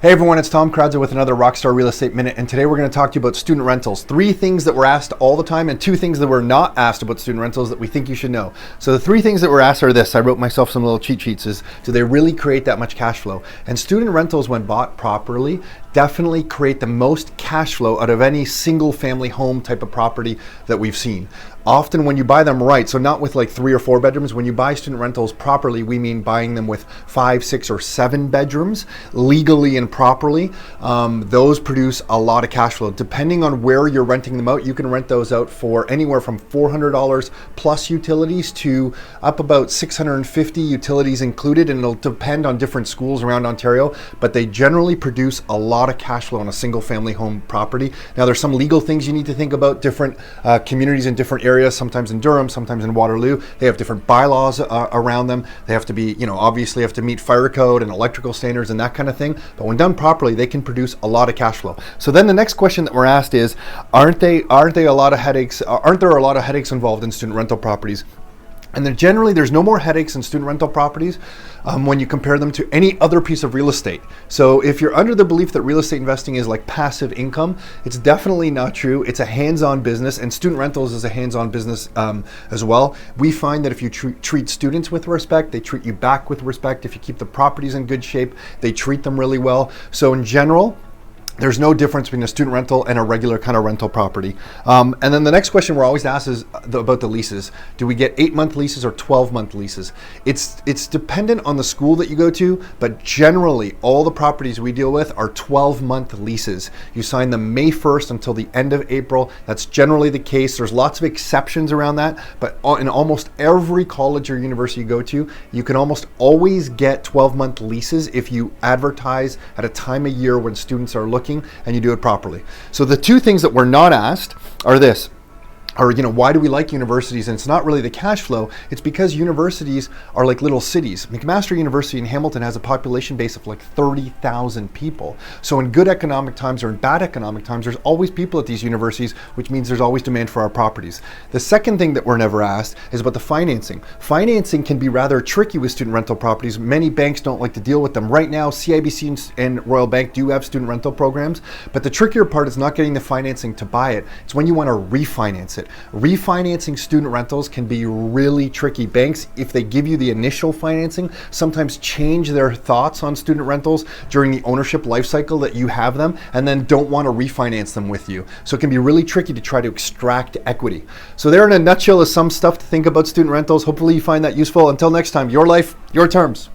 Hey everyone, it's Tom Kradza with another Rockstar Real Estate Minute, and today we're going to talk to you about student rentals. 3 things that we're asked all the time and 2 things that we're not asked about student rentals that we think you should know. So the 3 things that we're asked are this. I wrote myself some little cheat sheets. Do they really create that much cash flow? And student rentals, when bought properly, definitely create the most cash flow out of any single family home type of property that we've seen. Often when you buy them right, so not with like 3 or 4 bedrooms, when you buy student rentals properly, we mean buying them with 5, 6, or 7 bedrooms legally and properly. Those produce a lot of cash flow. Depending on where you're renting them out, you can rent those out for anywhere from $400 plus utilities to up about $650 utilities included, and it'll depend on different schools around Ontario, but they generally produce a lot of cash flow on a single family home property. Now there's some legal things you need to think about. Different communities in different areas, sometimes in Durham, sometimes in Waterloo, they have different bylaws around them. They have to be, obviously have to meet fire code and electrical standards and that kind of thing. But when done properly, they can produce a lot of cash flow. So then the next question that we're asked is, aren't there a lot of headaches involved in student rental properties? And then generally there's no more headaches in student rental properties when you compare them to any other piece of real estate. So if you're under the belief that real estate investing is like passive income, it's definitely not true. It's a hands-on business, and student rentals is a hands-on business as well. We find that if you treat students with respect, they treat you back with respect. If you keep the properties in good shape, they treat them really well. So in general, there's no difference between a student rental and a regular kind of rental property. And then the next question we're always asked is about the leases. Do we get 8-month leases or 12-month leases? It's dependent on the school that you go to, but generally all the properties we deal with are 12-month leases. You sign them May 1st until the end of April. That's generally the case. There's lots of exceptions around that, but in almost every college or university you go to, you can almost always get 12-month leases if you advertise at a time of year when students are looking and you do it properly. So the 2 things that we're not asked are this. Why do we like universities? And it's not really the cash flow. It's because universities are like little cities. McMaster University in Hamilton has a population base of like 30,000 people. So in good economic times or in bad economic times, there's always people at these universities, which means there's always demand for our properties. The second thing that we're never asked is about the financing. Financing can be rather tricky with student rental properties. Many banks don't like to deal with them. Right now, CIBC and Royal Bank do have student rental programs, but the trickier part is not getting the financing to buy it. It's when you want to refinance it. Refinancing student rentals can be really tricky. Banks, if they give you the initial financing, sometimes change their thoughts on student rentals during the ownership life cycle that you have them, and then don't want to refinance them with you. So it can be really tricky to try to extract equity. So there in a nutshell is some stuff to think about student rentals. Hopefully you find that useful. Until next time, your life, your terms.